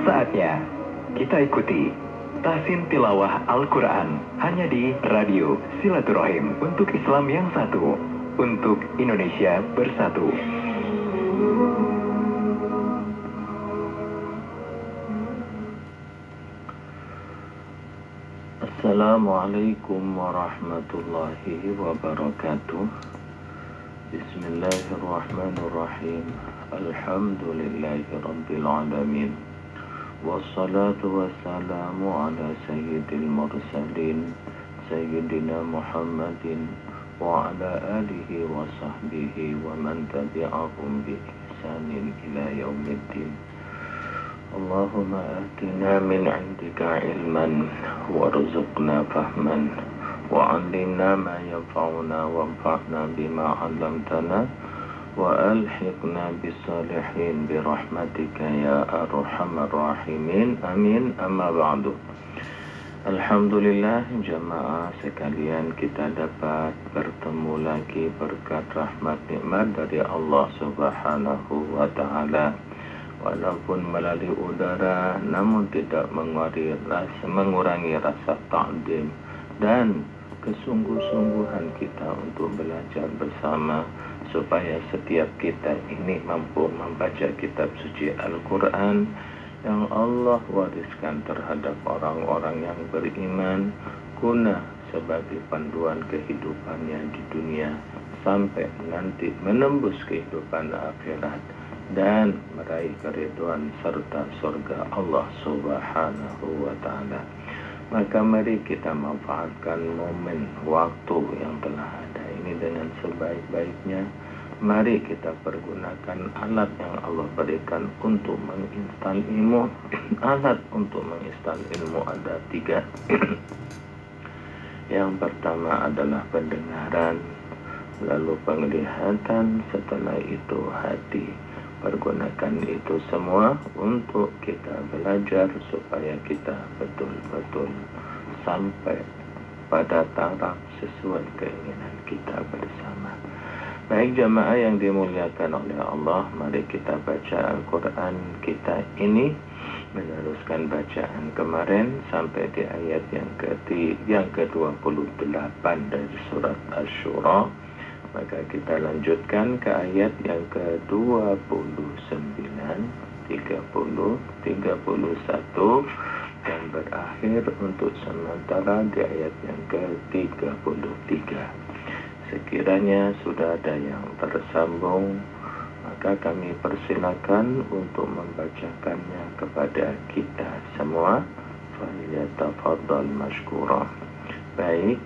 Saatnya kita ikuti Tahsin Tilawah Al-Quran hanya di Radio Silaturahim untuk Islam yang satu, untuk Indonesia bersatu. Assalamualaikum warahmatullahi wabarakatuh. Bismillahirrahmanirrahim. Alhamdulillahi rabbil alamin. Wassalatu wassalamu ala sayyidil mursalin Sayyidina Muhammadin wa ala alihi wa sahbihi wa man tabi'ahum bi ihsanin ila yaumiddin. Allahumma atina min 'indika ilman warzuqna fahman wa 'allimna ma yanfa'una wanfa'na bima 'allamtana wa alhiqna bis-salihin bi rahmatika ya arhamar rahimin. Amin. Amma ba'du. Alhamdulillah jamaah sekalian, kita dapat bertemu lagi berkat rahmat nikmat dari Allah Subhanahu wa taala. Walaupun melalui udara, namun tidak mengurangi rasa ta'zim dan kesungguh-sungguhan kita untuk belajar bersama, supaya setiap kita ini mampu membaca kitab suci Al-Quran yang Allah wariskan terhadap orang-orang yang beriman, guna sebagai panduan kehidupannya di dunia sampai nanti menembus kehidupan akhirat dan meraih keridhaan serta surga Allah Subhanahu wa taala. Maka mari kita manfaatkan momen waktu yang telah ada ini dengan sebaik-baiknya. Mari kita pergunakan alat yang Allah berikan untuk menginstal ilmu. Alat untuk menginstal ilmu ada 3. Yang pertama adalah pendengaran, lalu penglihatan, setelah itu hati. Pergunakan itu semua untuk kita belajar supaya kita betul-betul sampai pada taraf sesuai keinginan kita bersama. Baik jamaah yang dimuliakan oleh Allah, mari kita baca Al-Quran kita ini, meneruskan bacaan kemarin sampai di ayat yang ke-28 dari surat Asy-Syura. Maka kita lanjutkan ke ayat yang ke-29, 30, 31 dan berakhir untuk sementara di ayat yang ke-33. Sekiranya sudah ada yang tersambung, maka kami persilakan untuk membacakannya kepada kita semua. Falyatafaddal mashkura. Baik.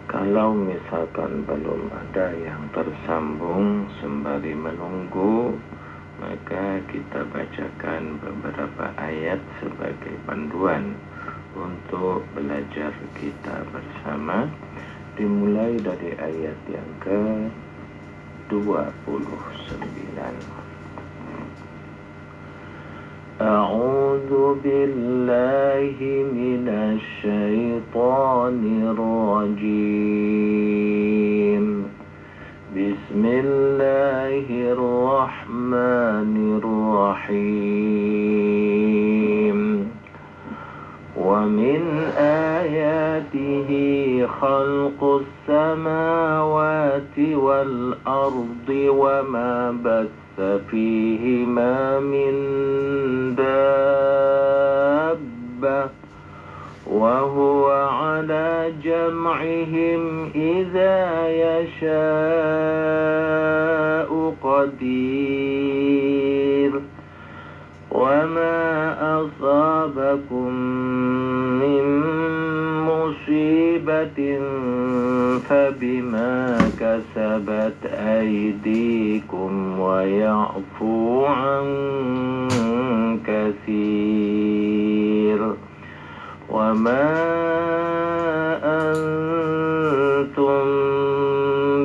Kalau misalkan belum ada yang tersambung sembari menunggu, maka kita bacakan beberapa ayat sebagai panduan untuk belajar kita bersama. Dimulai dari ayat yang ke-29. A'udzu billahi minasy syaithanir rajim. Bismillahirrahmanirrahim. Wa min ayatihi khalqus samawati wal ardi wa ma فيهما من دابة وهو على جمعهم إذا يشاء قدير وما أصابكم من مصيبة فبما كسبت أيديكم ويعفو عن كثير وما أنتم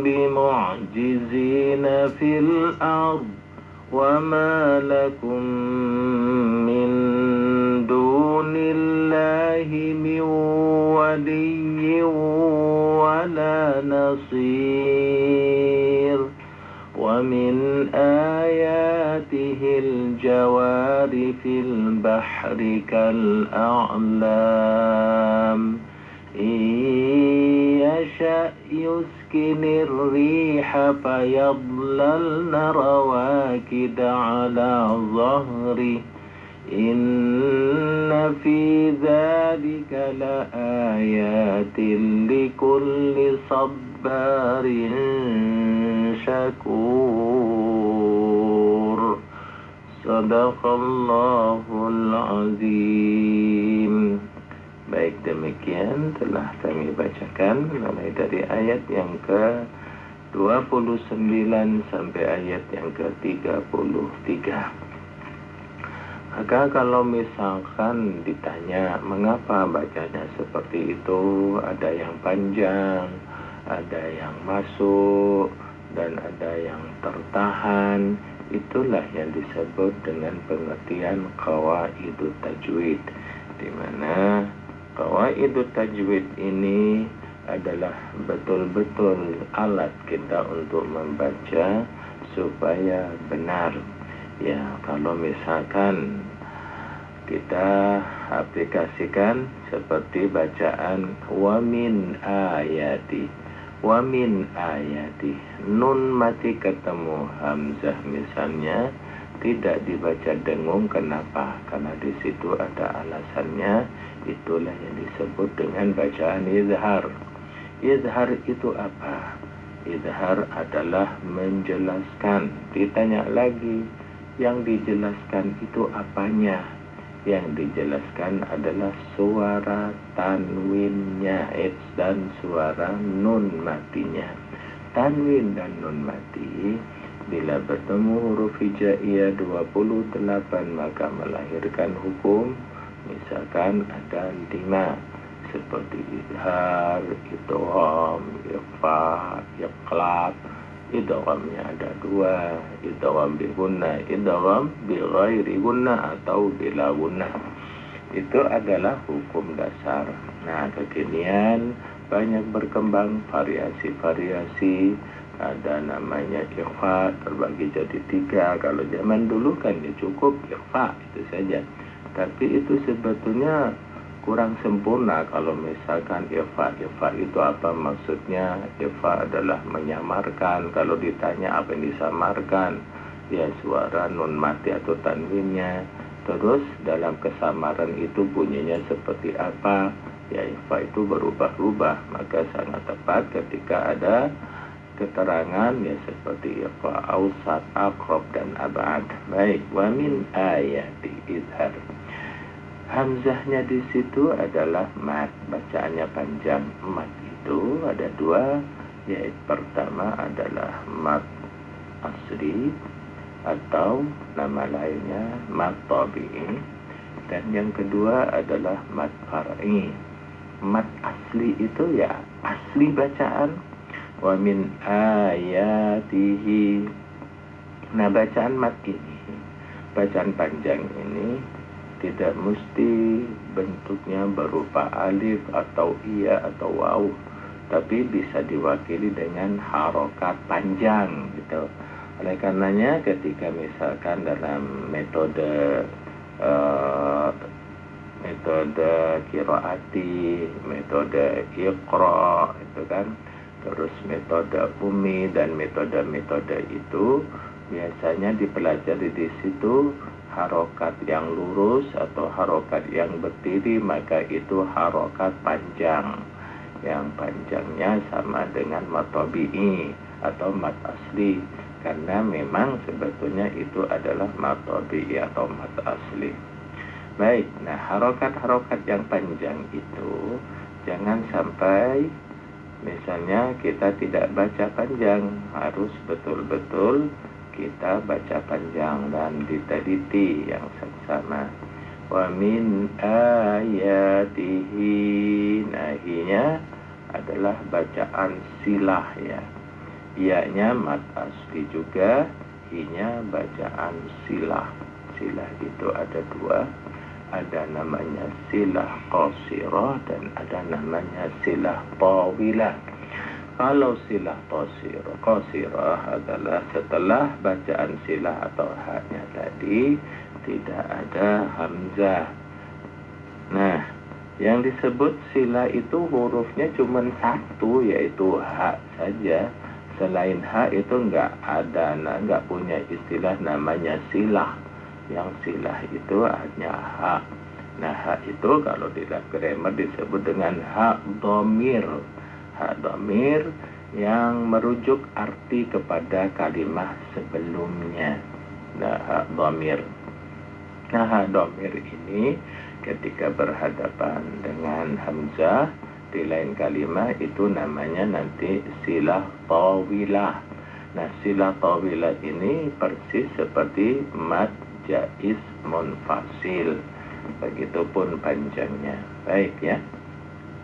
بمعجزين في الأرض وما لكم من دون الله من ولي ولا نصير ومن آياته الجوار في البحر كالأعلام إن يشأ يسكن الريح فيظللن رواكد على ظهره إن في ذلك لآيات لكل صبار شكور. Sadaqallahul azim. Baik, demikian telah kami bacakan mulai dari ayat yang ke-29 sampai ayat yang ke-33. Maka kalau misalkan ditanya mengapa bacanya seperti itu, ada yang panjang, ada yang masuk, dan ada yang tertahan, itulah yang disebut dengan pengertian qawaidut tajwid, di mana qawaidut tajwid ini adalah betul-betul alat kita untuk membaca supaya benar. Ya, kalau misalkan kita aplikasikan seperti bacaan wa min ayati, nun mati ketemu hamzah misalnya, tidak dibaca dengung. Kenapa? Karena di situ ada alasannya. Itulah yang disebut dengan bacaan izhar. Izhar itu apa? Izhar adalah menjelaskan. Ditanya lagi, yang dijelaskan itu apanya? Yang dijelaskan adalah suara tanwinnya dan suara nun matinya. Tanwin dan nun mati bila bertemu huruf hijaiyah 28 maka melahirkan hukum. Misalkan ada 5 seperti izhar, idgham, ikhfa, iqlab. Idghamnya ada 2, idgham bi gunnah, idgham bi ghairi gunnah atau bila gunnah. Itu adalah hukum dasar. Nah, kekinian banyak berkembang variasi-variasi. Ada namanya ikhfa, terbagi jadi 3. Kalau zaman dulu kan ya cukup ikhfa itu saja. Tapi itu sebetulnya kurang sempurna. Kalau misalkan ikhfa itu apa maksudnya? Ikhfa adalah menyamarkan. Kalau ditanya apa yang disamarkan, ya suara nun mati atau tanwinnya. Terus dalam kesamaran itu bunyinya seperti apa? Ya ikhfa itu berubah-ubah. Maka sangat tepat ketika ada keterangan ya seperti ikhfa awsat, aqrab dan ab'ad. Baik, wa min ayati izhar. Hamzahnya di situ adalah mat, bacaannya panjang. Mat itu ada 2, yaitu pertama adalah mat asli atau nama lainnya mat tabi'i, dan yang kedua adalah mat far'i. Mat asli itu ya asli bacaan. Wa min ayatihi. Nah, bacaan mat ini, bacaan panjang ini tidak mesti bentuknya berupa alif atau iya atau waw, tapi bisa diwakili dengan harokat panjang gitu. Oleh karenanya ketika misalkan dalam metode qiraati, metode iqra itu kan, terus metode ummi dan metode-metode itu biasanya dipelajari di situ harokat yang lurus atau harokat yang berdiri, maka itu harokat panjang. Yang panjangnya sama dengan mat tabi'i atau mat asli, karena memang sebetulnya itu adalah mat tabi'i atau mat asli. Baik, nah harokat-harokat yang panjang itu jangan sampai misalnya kita tidak baca panjang, harus betul-betul kita baca panjang dan diteliti yang seksama. Wa min ayatihi, nahinya adalah bacaan silah ya. Iyanya mat asli juga, hinya bacaan silah. Silah itu ada 2, ada namanya silah qasirah dan ada namanya silah tawilah. Kalau silah qasirah adalah setelah bacaan silah atau haknya tadi tidak ada hamzah. Nah, yang disebut silah itu hurufnya cuma satu, yaitu hak saja. Selain hak itu nggak punya istilah namanya silah. Yang silah itu hanya hak. Nah, hak itu kalau di dalam grammar disebut dengan hak dhamir. Hak dhamir yang merujuk arti kepada kalimat sebelumnya. Nah, hak dhamir. Nah, hak dhamir ini ketika berhadapan dengan hamzah di lain kalimat itu namanya nanti silah tawilah. Nah, silah tawilah ini persis seperti mad jaiz munfasil. Begitupun panjangnya. Baik ya.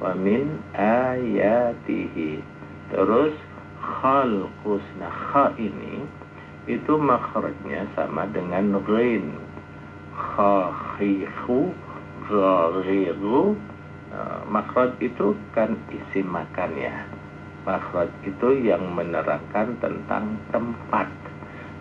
Wa min ayatihi. Terus khalqus. Nah, kha ini itu makhrajnya sama dengan ghain. Kha, khihu, ghariru. Makhraj itu kan isim makan ya. Makhraj itu yang menerangkan tentang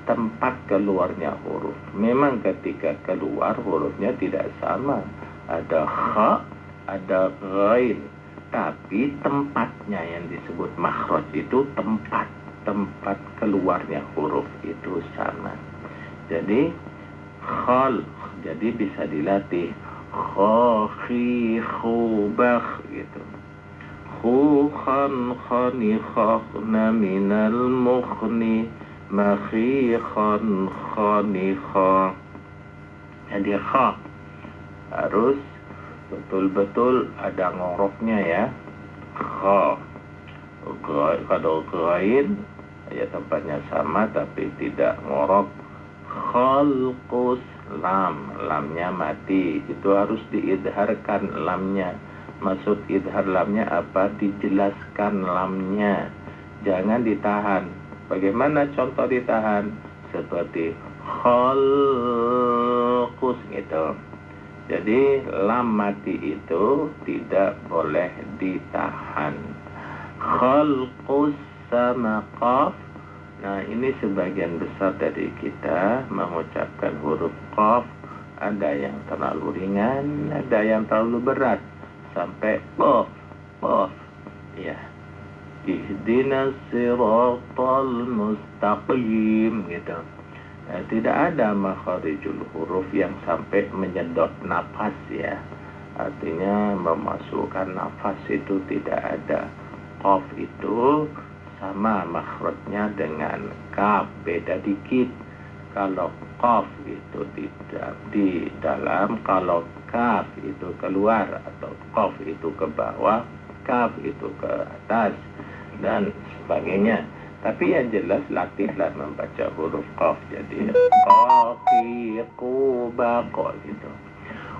tempat keluarnya huruf. Memang ketika keluar hurufnya tidak sama. Ada kha, ada ghain. Tapi tempatnya yang disebut makhraj itu tempat keluarnya huruf itu sama. Jadi khal, jadi bisa dilatih. Kha, khi, khu, bakh gitu. Khu, khan, khani, khakna, minal, mukhni, makhi, khan, khani, kha. Jadi kha harus betul-betul ada ngoroknya ya. Kha. Kalau ghain ya tempatnya sama tapi tidak ngorok. Khalqus, lamnya mati, itu harus diidharkan lamnya. Maksud idhar lamnya apa? Dijelaskan lamnya, jangan ditahan. Bagaimana contoh ditahan? Seperti khalqus gitu. Jadi lam mati itu tidak boleh ditahan. Khalqus sama qaf. Nah, ini sebagian besar dari kita mengucapkan huruf qaf. Ada yang terlalu ringan, ada yang terlalu berat. Sampai qaf. Ya. Ihdinas siratal mustaqim gitu. Nah, tidak ada makharijul huruf yang sampai menyedot nafas ya. Artinya memasukkan nafas itu tidak ada. Qaf itu sama makhrajnya dengan kaf, beda dikit. Kalau qaf itu tidak di dalam, kalau kaf itu keluar atau qaf itu ke bawah, kaf itu ke atas dan sebagainya. Tapi yang jelas latihlah membaca huruf qaf. Jadi qaqi qubaqa gitu.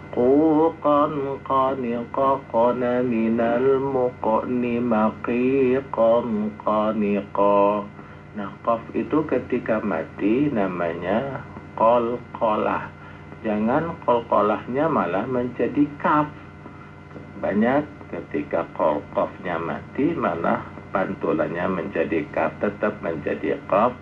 Quqan qaniqa qana minal muqni maqiqan qaniqa. Nah, qaf itu ketika mati namanya qalqalah. Jangan qalqalahnya malah menjadi kaf. Banyak ketika qafnya mati malah pantulannya menjadi kaf, tetap menjadi qaf,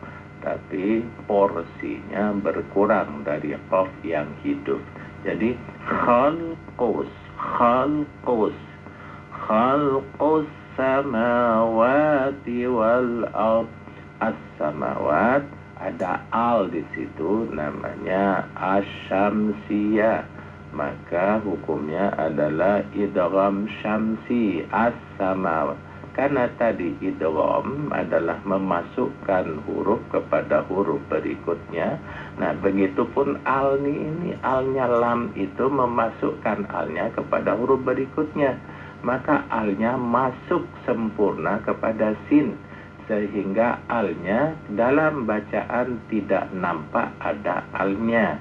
tapi porsinya berkurang dari qaf yang hidup. Jadi khalqus samawati wal ard. As-samawat ada al di situ namanya asyamsiyah. Maka hukumnya adalah idgham syamsi as-samawat. Karena tadi idgham adalah memasukkan huruf kepada huruf berikutnya. Nah, begitupun ini alnya lam itu memasukkan alnya kepada huruf berikutnya. Maka alnya masuk sempurna kepada sin. Sehingga alnya dalam bacaan tidak nampak ada alnya.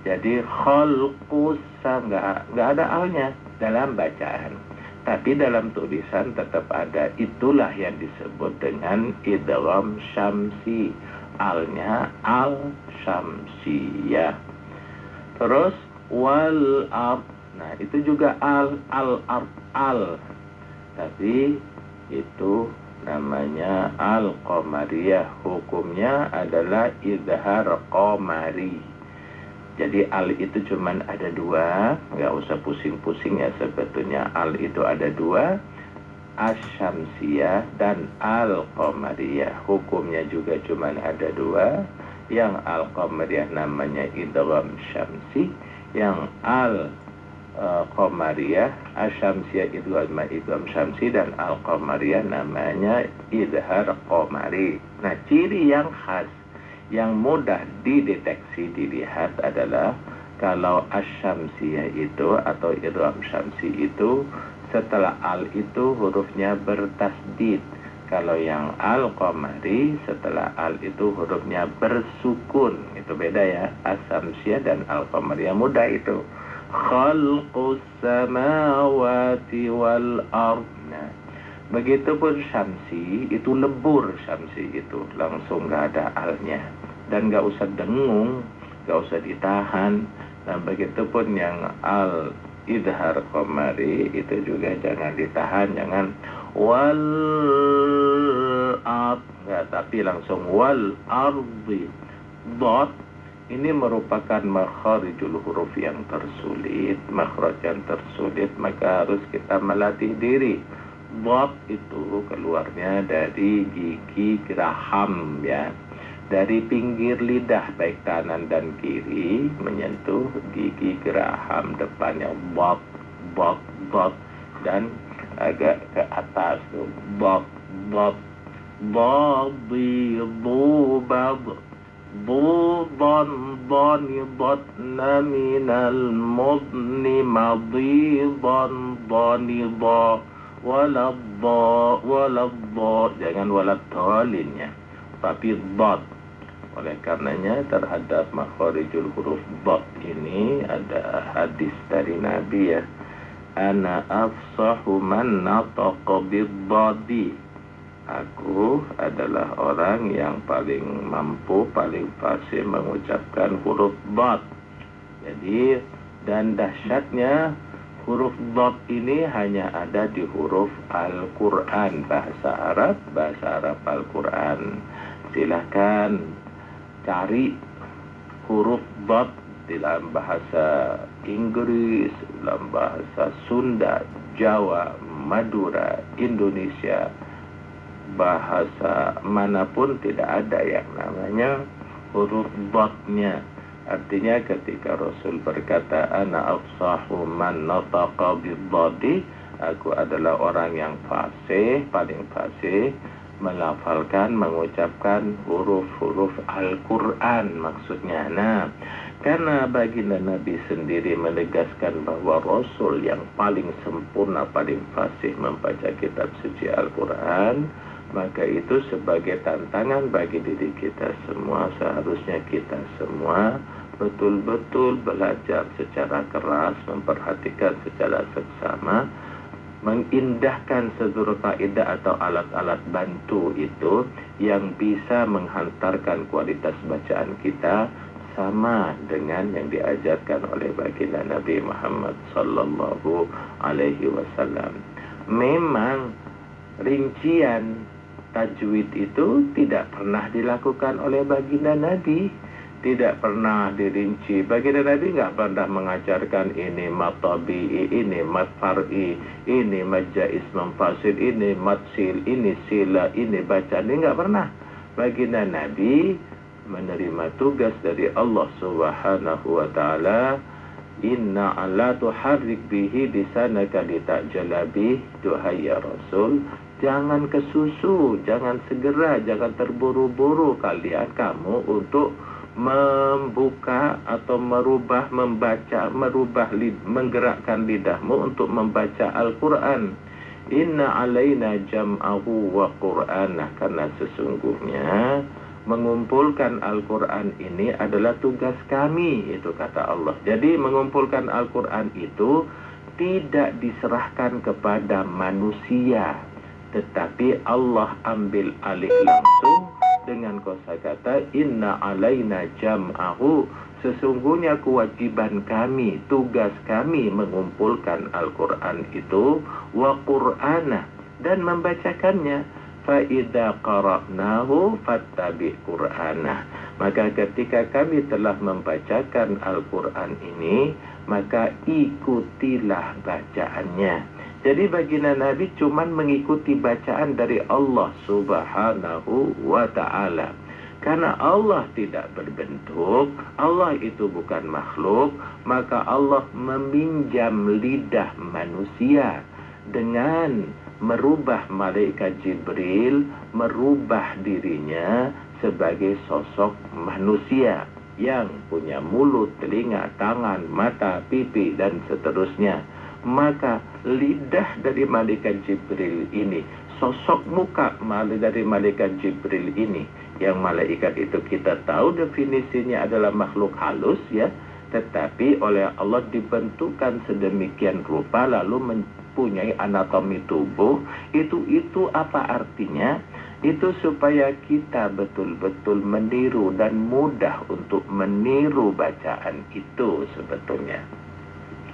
Jadi khalqus nggak ada alnya dalam bacaan. Tapi dalam tulisan tetap ada. Itulah yang disebut dengan idgham syamsi. Alnya al-syamsiyah. Terus wal ard. Nah, itu juga al. Tapi itu namanya al-qamariyah. Hukumnya adalah izhar qamari. Jadi al itu cuman ada dua, nggak usah pusing-pusing ya sebetulnya. Al itu ada dua, asyamsiyah dan al-qamariyah. Hukumnya juga cuman ada dua. Yang al-qamariyah namanya idgham syamsi, yang al-qamariyah asyamsiyah idgham syamsi, dan al-qamariyah namanya idhar qamari. Nah, ciri yang khas yang mudah dideteksi dilihat adalah kalau asyamsiyah itu atau idgham syamsi itu setelah al itu hurufnya bertasdid. Kalau yang al-qamari setelah al itu hurufnya bersukun. Itu beda ya, asyamsiyah dan al-qamari. Yang mudah itu khalqus samawati wal ard. Nah, begitupun syamsi itu lebur, syamsi itu langsung nggak ada alnya dan nggak usah dengung, nggak usah ditahan. Dan begitupun yang al idhar qamari itu juga jangan ditahan, jangan wal ard, nggak, tapi langsung wal ardi. Dot ini merupakan makharijul huruf yang tersulit, makhraj yang tersulit, maka harus kita melatih diri. Dot itu keluarnya dari gigi geraham ya, dari pinggir lidah baik kanan dan kiri menyentuh gigi geraham depannya dot, dot, dot, dan agak ke atas tuh dot, dot, dadi, dubad, dudan, dani, dotna minal mudni madidan, dani, da, waladda, jangan waladdalinnya, tapi dot. Oleh karenanya terhadap makharijul huruf dot ini ada hadis dari Nabi ya, ana afsahu man nataqa bid-dadi. Aku adalah orang yang paling mampu, paling fasih mengucapkan huruf dot. Jadi, dan dahsyatnya huruf dot ini hanya ada di huruf Al-Quran, bahasa Arab Al-Quran. Silahkan cari huruf dot dalam bahasa Inggris, dalam bahasa Sunda, Jawa, Madura, Indonesia, bahasa manapun tidak ada yang namanya huruf dotnya. Artinya ketika Rasul berkata ana afsahu man nataqa bid-dadi, aku adalah orang yang fasih, paling fasih melafalkan, mengucapkan huruf-huruf Al-Quran maksudnya. Nah, karena baginda Nabi sendiri menegaskan bahwa Rasul yang paling sempurna, paling fasih membaca kitab suci Al-Quran, maka itu sebagai tantangan bagi diri kita semua. Seharusnya kita semua betul-betul belajar secara keras, memperhatikan secara seksama, mengindahkan seluruh kaidah atau alat-alat bantu itu yang bisa menghantarkan kualitas bacaan kita sama dengan yang diajarkan oleh baginda Nabi Muhammad sallallahu alaihi wasallam. Memang rincian tajwid itu tidak pernah dilakukan oleh baginda Nabi, tidak pernah dirinci. Baginda Nabi nggak pernah mengajarkan ini mad tabi'i, ini mad far'i, ini mad jaiz munfasil, ini mad sil, ini sila, ini bacaan. Ini nggak pernah. Baginda Nabi menerima tugas dari Allah Subhanahu wa taala, inna ala tuharrik bihi lisanaka litajala bih. Duhai ya Rasul, jangan kesusu, jangan segera, jangan terburu-buru kalian kamu untuk membuka atau menggerakkan lidahmu untuk membaca Al-Quran. Inna alaina jam'ahu wa qur'anah, karena sesungguhnya mengumpulkan Al-Quran ini adalah tugas kami, itu kata Allah. Jadi mengumpulkan Al-Quran itu tidak diserahkan kepada manusia, tetapi Allah ambil alih langsung dengan kosakata inna alaina jam'ahu, sesungguhnya kewajiban kami, tugas kami mengumpulkan Al-Quran itu, wa qur'ana, dan membacakannya. fa idza qara'nahu fattabi' qur'anah. Maka ketika kami telah membacakan Al-Qur'an ini, maka ikutilah bacaannya. Jadi baginda Nabi cuman mengikuti bacaan dari Allah Subhanahu wa ta'ala. Karena Allah tidak berbentuk, Allah itu bukan makhluk, maka Allah meminjam lidah manusia dengan merubah malaikat Jibril, merubah dirinya sebagai sosok manusia yang punya mulut, telinga, tangan, mata, pipi, dan seterusnya. Maka lidah dari malaikat Jibril ini, sosok muka dari malaikat Jibril ini, yang malaikat itu kita tahu definisinya adalah makhluk halus ya, tetapi oleh Allah dibentukkan sedemikian rupa lalu mempunyai anatomi tubuh. Itu apa artinya? Itu supaya kita betul-betul meniru dan mudah untuk meniru bacaan itu sebetulnya.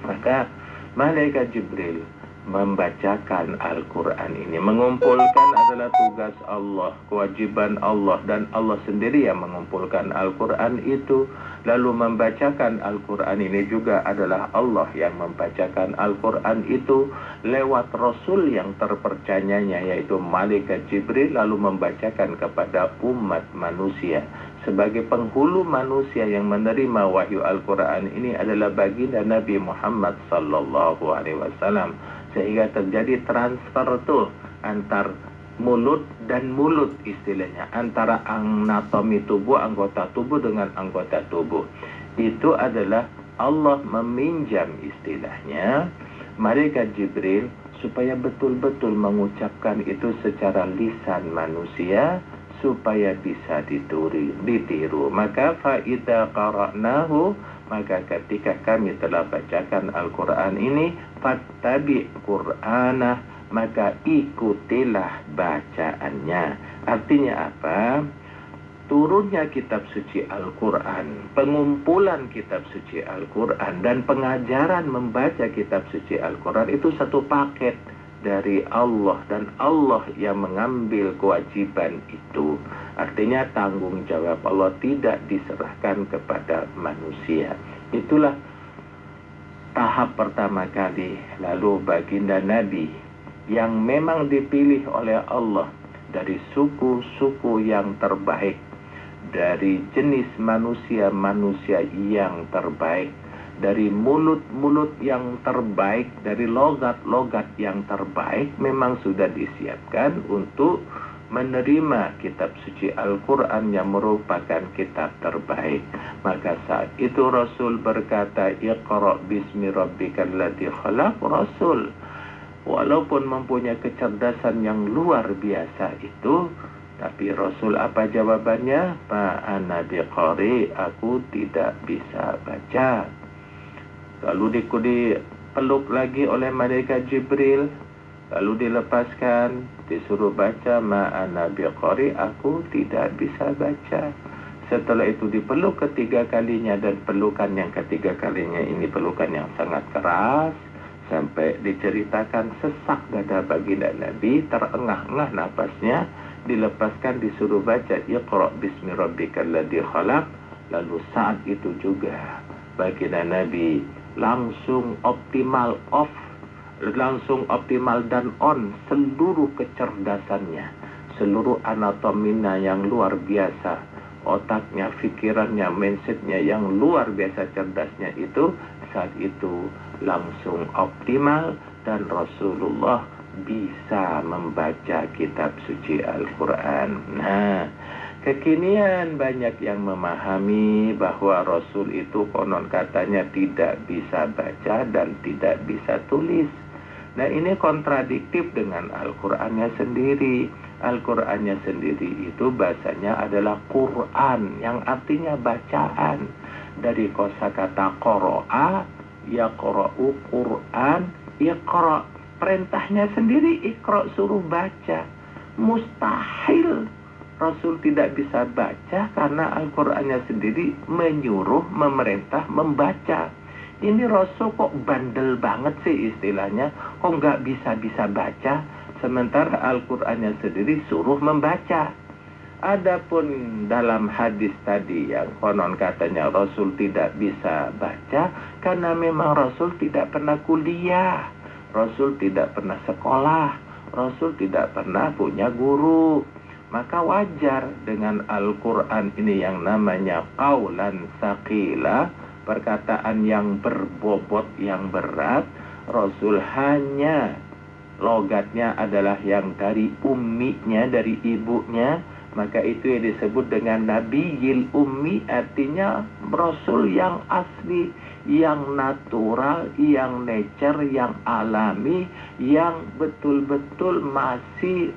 Maka malaikat Jibril membacakan Al-Quran ini, mengumpulkan adalah tugas Allah, kewajiban Allah, dan Allah sendiri yang mengumpulkan Al-Quran itu. Lalu membacakan Al-Quran ini juga adalah Allah yang membacakan Al-Quran itu lewat Rasul yang terpercayanya, yaitu malaikat Jibril, lalu membacakan kepada umat manusia. Sebagai penghulu manusia yang menerima wahyu Al-Quran ini adalah baginda Nabi Muhammad sallallahu alaihi wasallam. Sehingga terjadi transfer tuh antar mulut dan mulut istilahnya, antara anatomi tubuh, anggota tubuh dengan anggota tubuh. Itu adalah Allah meminjam istilahnya malaikat Jibril supaya betul-betul mengucapkan itu secara lisan manusia supaya bisa ditiru. Maka fa idza qara'nahu, maka ketika kami telah bacakan Al-Quran ini, fattabi' qur'anah, maka ikutilah bacaannya. Artinya apa? Turunnya kitab suci Al-Quran, pengumpulan kitab suci Al-Quran, dan pengajaran membaca kitab suci Al-Quran itu satu paket dari Allah, dan Allah yang mengambil kewajiban itu. Artinya tanggung jawab Allah tidak diserahkan kepada manusia. Itulah tahap pertama kali. Lalu baginda Nabi yang memang dipilih oleh Allah dari suku-suku yang terbaik, dari jenis manusia-manusia yang terbaik, dari mulut-mulut yang terbaik, dari logat-logat yang terbaik, memang sudah disiapkan untuk menerima kitab suci Al-Quran yang merupakan kitab terbaik. Maka saat itu Rasul berkata, Iqra' bismi rabbikal ladzi khalaq. Rasul walaupun mempunyai kecerdasan yang luar biasa itu, tapi Rasul apa jawabannya? Ma'ana biqari, aku tidak bisa baca. Lalu dipeluk lagi oleh malaikat Jibril, lalu dilepaskan, disuruh baca, ma'ana biqari, aku tidak bisa baca. Setelah itu dipeluk ketiga kalinya, dan pelukan yang ketiga kalinya ini pelukan yang sangat keras, sampai diceritakan sesak dada baginda Nabi, terengah-engah napasnya, dilepaskan, disuruh baca, Iqra' bismi rabbikal ladzi khalaq. Lalu saat itu juga baginda Nabi langsung optimal dan on seluruh kecerdasannya, seluruh anatominya yang luar biasa, otaknya, pikirannya, mindsetnya yang luar biasa cerdasnya itu, saat itu langsung optimal, dan Rasulullah bisa membaca kitab suci Al-Quran. Nah, kekinian banyak yang memahami bahwa Rasul itu konon katanya tidak bisa baca dan tidak bisa tulis. Nah, ini kontradiktif dengan Al-Qur'annya sendiri. Al-Qur'annya sendiri itu bahasanya adalah Quran, yang artinya bacaan. Dari kosakata qara'a, yaqra'u Quran, iqra'. Perintahnya sendiri iqra', suruh baca. Mustahil Rasul tidak bisa baca karena Al-Qur'annya sendiri menyuruh, memerintah membaca. Ini Rasul kok bandel banget sih istilahnya, kok nggak bisa baca, Sementara Al-Qur'annya sendiri suruh membaca. Adapun dalam hadis tadi yang konon katanya Rasul tidak bisa baca karena memang Rasul tidak pernah kuliah, Rasul tidak pernah sekolah, Rasul tidak pernah punya guru. Maka wajar dengan Al-Quran ini yang namanya qaulan tsaqila, perkataan yang berbobot, yang berat. Rasul hanya logatnya adalah yang dari umminya, dari ibunya. Maka itu yang disebut dengan Nabiyil Ummi, artinya Rasul yang asli, yang natural, yang nature, yang alami, yang betul-betul masih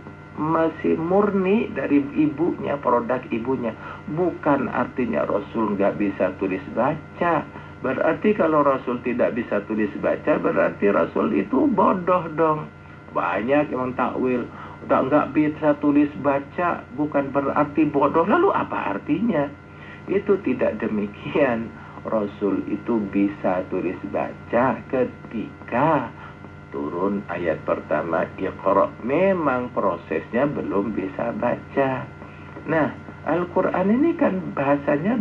murni dari ibunya, produk ibunya. Bukan artinya Rasul nggak bisa tulis baca. Berarti kalau Rasul tidak bisa tulis baca, berarti Rasul itu bodoh dong. Banyak yang takwil, udah nggak bisa tulis baca bukan berarti bodoh. Lalu apa artinya? Itu tidak demikian. Rasul itu bisa tulis baca ketika turun ayat pertama Iqra. Memang prosesnya belum bisa baca. Nah, Al-Quran ini kan bahasanya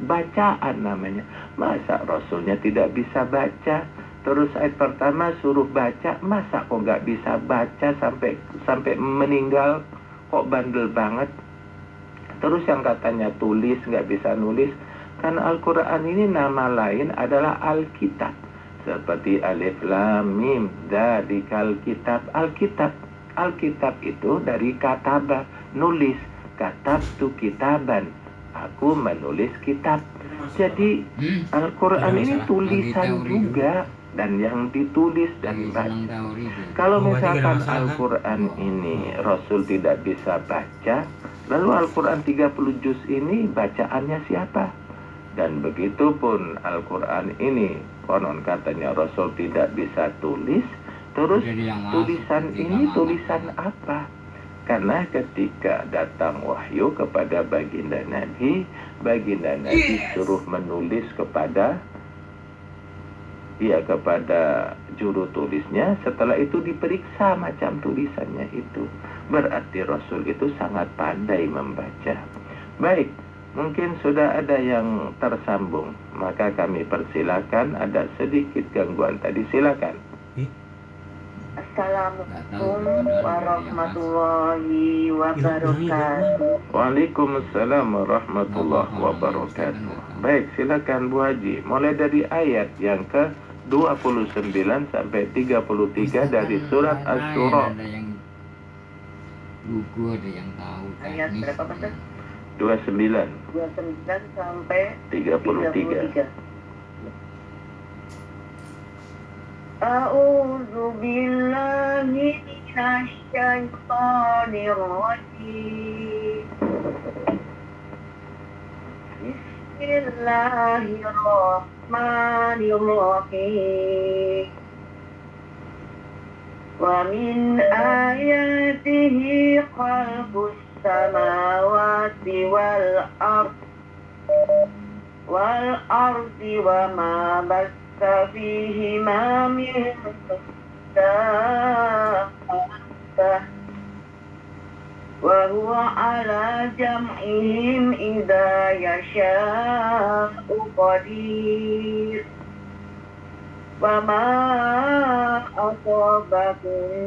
bacaan namanya. Masa Rasulnya tidak bisa baca? Terus ayat pertama suruh baca, masa kok nggak bisa baca sampai meninggal? Kok bandel banget? Terus yang katanya tulis, nggak bisa nulis. Kan Al-Quran ini nama lain adalah Alkitab. Seperti Alif Lam Mim, Dzalikal Kitab. Alkitab itu dari kataba, nulis. Katabtu kitaban, aku menulis kitab. Jadi Al-Quran ini tulisan juga, dan yang ditulis dan baca. Kalau misalkan Al-Quran ini Rasul tidak bisa baca, lalu Al-Quran 30 juz ini bacaannya siapa? Dan begitu pun Al-Quran ini konon katanya Rasul tidak bisa tulis. Terus tulisan ini tulisan apa? Karena ketika datang wahyu kepada baginda Nabi suruh menulis kepada juru tulisnya. Setelah itu diperiksa macam tulisannya itu. Berarti Rasul itu sangat pandai membaca. Baik, mungkin sudah ada yang tersambung, maka kami persilakan. Ada sedikit gangguan tadi, silakan. Assalamualaikum warahmatullahi wabarakatuh. Waalaikumsalam warahmatullahi wabarakatuh. Baik, silakan Bu Haji. Mulai dari ayat yang ke 29 sampai 33 dari surat Asy-Syura. Ada yang gugur, ada yang tahu. Ayat berapa Pak? 29 sampai 33. A'udzu billahi minasy syaithanir rajim. Bismillahirrahmanirrahim. Wa min ayatihi khalqus samawati wal ardi wa ma فيهما من دابة وهو على جمعهم إذا يشاء قدير وما أصابكم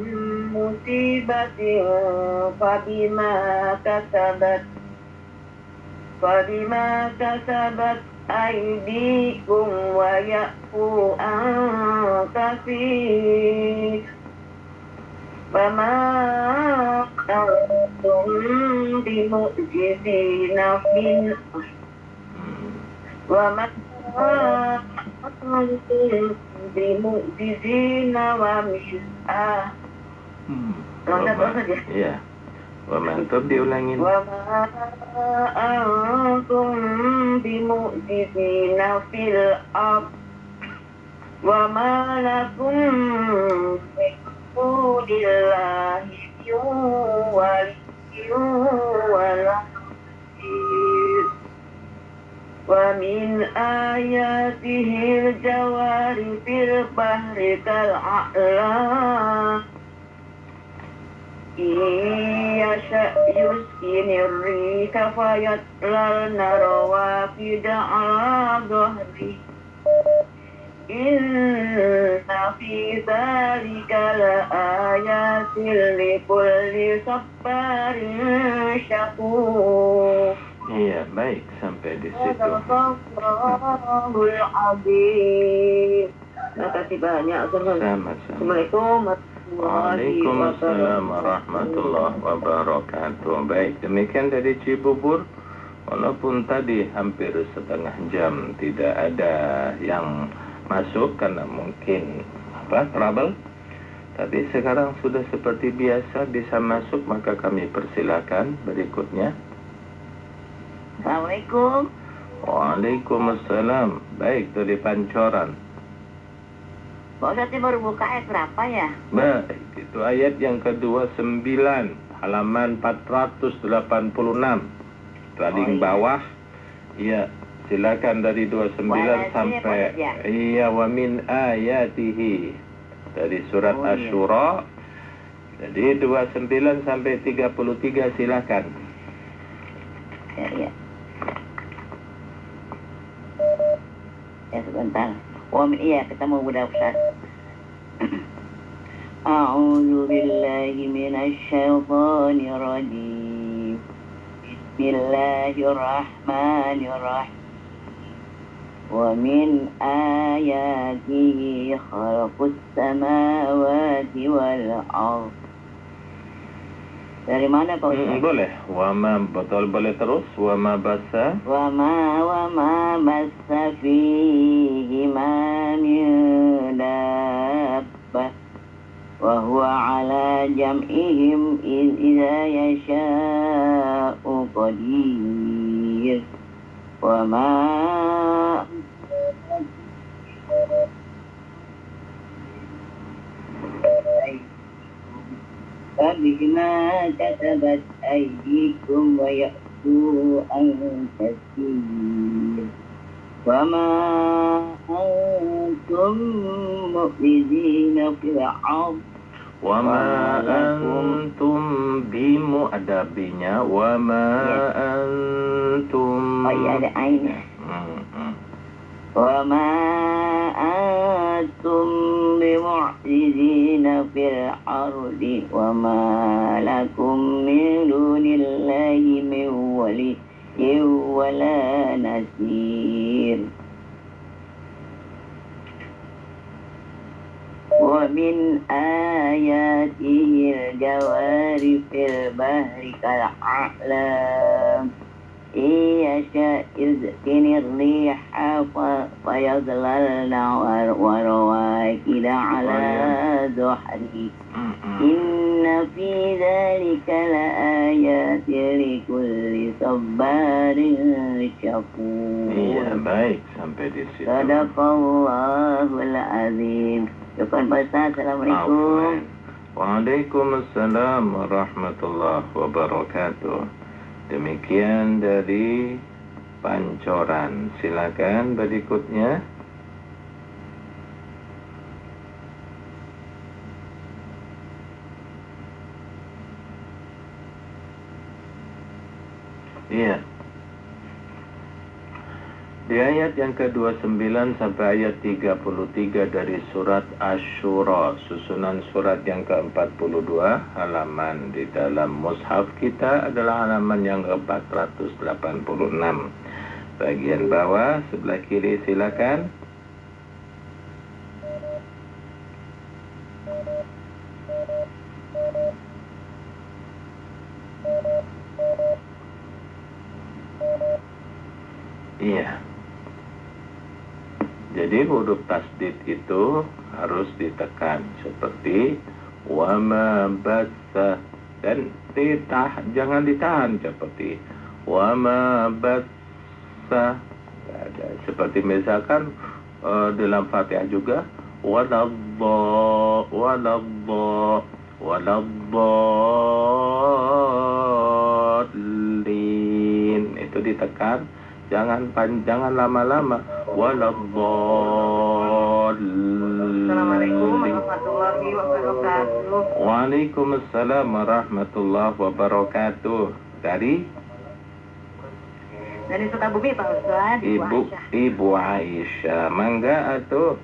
مصيبة فبما كسبت أيديكم ويعفو عن كثير فما أنتم بمعجزين في الأرض وما أنتم بمعجزين Iya. Wa mantap diulangin. Wa ma antum bimu'jizina fil ard wa ma lakum min dunillahi waliyyun wa nasir. Wa min ayatihi al-jawari fil bahri kal'a'lam يشأ يسكن الريح فيظللن رواكد على ظهره إن في ذلك لآيات لكل صبار شكور. Iya, baik sampai di situ. Sadaqallahul azim. Terima kasih banyak. Sama-sama. Assalamualaikum Waalaikumsalam warahmatullahi wabarakatuh. Baik, demikian dari Cibubur. Walaupun tadi hampir setengah jam tidak ada yang masuk karena mungkin trouble. Tapi sekarang sudah seperti biasa bisa masuk, maka kami persilakan berikutnya. Assalamualaikum. Waalaikumsalam. Baik, dari Pancoran. Pak Ustadz baru buka ayat berapa ya? Baik, itu ayat yang ke-29, halaman 486. Paling bawah. Iya, silakan dari 29 sampai iya, wa min ayatihi. Dari surat Asy-Syura. Jadi 29 sampai 33 silakan. Ya. Ya sebentar. Iya, ketemu budak Ustaz. A'udzu billahi minasy syaithanir rajim. Bismillahirrahmanirrahim. Wa min ayatihi khalaqus samawati wal ardh. Dari mana Pak Ustaz? Boleh. Betul, boleh terus. Wa ma basa fihi ma min dabbah wa huwa ala jam'ihim idza yasha'u qadir wa ma فبما كتبت أيديكم ويعفو عن كثير وما أنتم معجزين في الأرض وما أنتم بمؤدبين وما أنتم ada aina وما أنتم بمعجزين في الأرض وما لكم من دون الله من ولي ولا نصير ومن آياته الجوار في البحر كالأعلام إن يشاء يسكن الريح فيظللن رواكد على ظهره إن في ذلك لآيات لكل صبار شكور. Iya, baik sampai di situ. Sadaqallahul azim. Syukur Pak Ustaz. Assalamualaikum. Waalaikumsalam warahmatullahi wabarakatuh. Demikian dari Pancoran. Silakan berikutnya. Iya. Di ayat yang ke-29 sampai ayat 33 dari surat Asy-Syura, susunan surat yang ke-42, halaman di dalam mushaf kita adalah halaman yang ke-486. Bagian bawah sebelah kiri silakan. Iya. Jadi huruf tasdid itu harus ditekan seperti wama bassa, dan jangan ditahan seperti wama bassa. Seperti misalkan dalam Fatihah juga waladdallin, itu ditekan. Jangan lama-lama. Assalamualaikum warahmatullahi warahmatullahi wabarakatuh. Waalaikumsalam warahmatullahi wabarakatuh. Dari Sukabumi Pak Ustaz. Ibu Aisyah. Mangga atuh.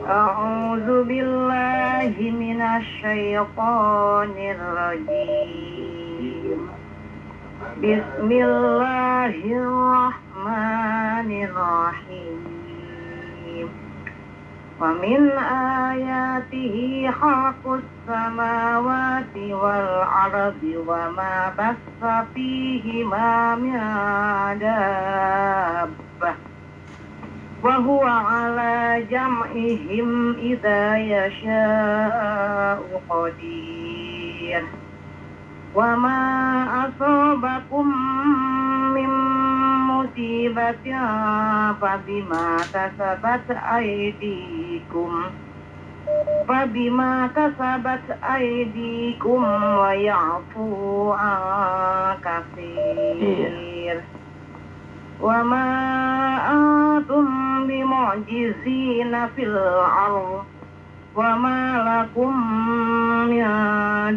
A'udzu billahi minasyaitonir rajim. Bismillahirrahmanirrahim. Wa min ayatihi khalqus samawati wal ardi wa ma bassa fihima min dabbah. Wa huwa ala jam'ihim idza yasha'u qadir. Wa ma asabakum min musibatin fabima kasabat aydikum wa ya'fu an katsir. Wa ma antum bimu'jizina fil ardh wa ma lakum min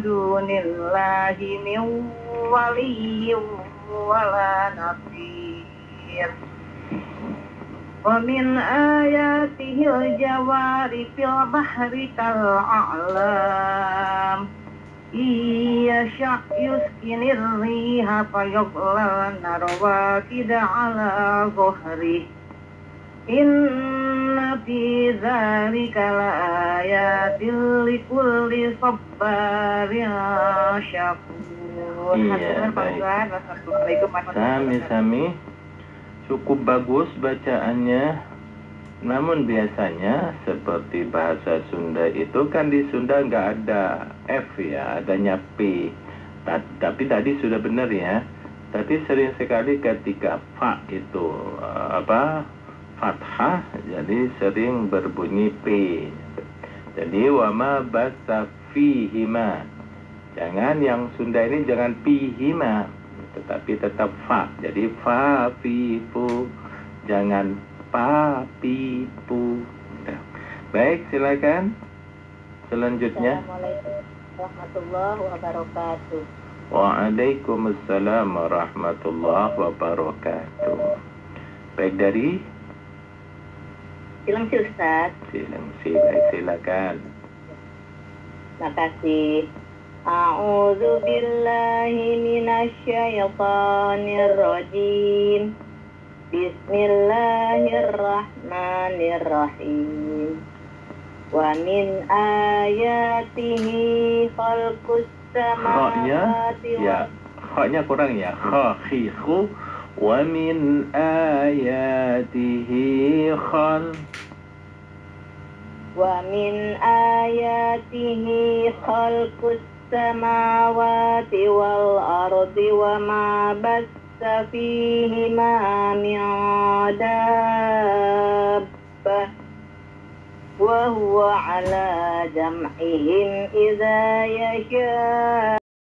dunillahi min waliyyin wala nasir. Wa min ayatihi al-jawari fil bahri kal'a'lam yasha' yuskinir riha fayadhlalna rawakida ala zuhrih. Inna fi dzalika laayatin likulli sabbarin syakur. Iya, baik. Sami-sami cukup bagus bacaannya. Namun biasanya seperti bahasa Sunda itu kan di Sunda nggak ada F ya, adanya P. Tapi tadi sudah benar ya. Tapi sering sekali ketika fa itu fathah, jadi sering berbunyi P. Jadi wama basa fihima. Jangan yang Sunda ini jangan pihima, tetapi tetap fa. Jadi fa fi pu. Jangan pa pi pu. Baik, silakan. Selanjutnya. Assalamualaikum warahmatullahi wabarakatuh. Waalaikumsalam warahmatullahi wabarakatuh. Baik, dari Silangsi Ustaz. Silangsi, baik, silakan. Makasih. A'udzu billahi minasyaitonir rajim. Bismillahirrahmanirrahim. Wa min ayatihi khalqus samawati ya, kha-nya kurang ya. Kha, khi, khu. Wa min ayatihi khalqus samawati wal ardi wa ma bassa fihima min dabbah wa huwa ala jam'ihim idza yasha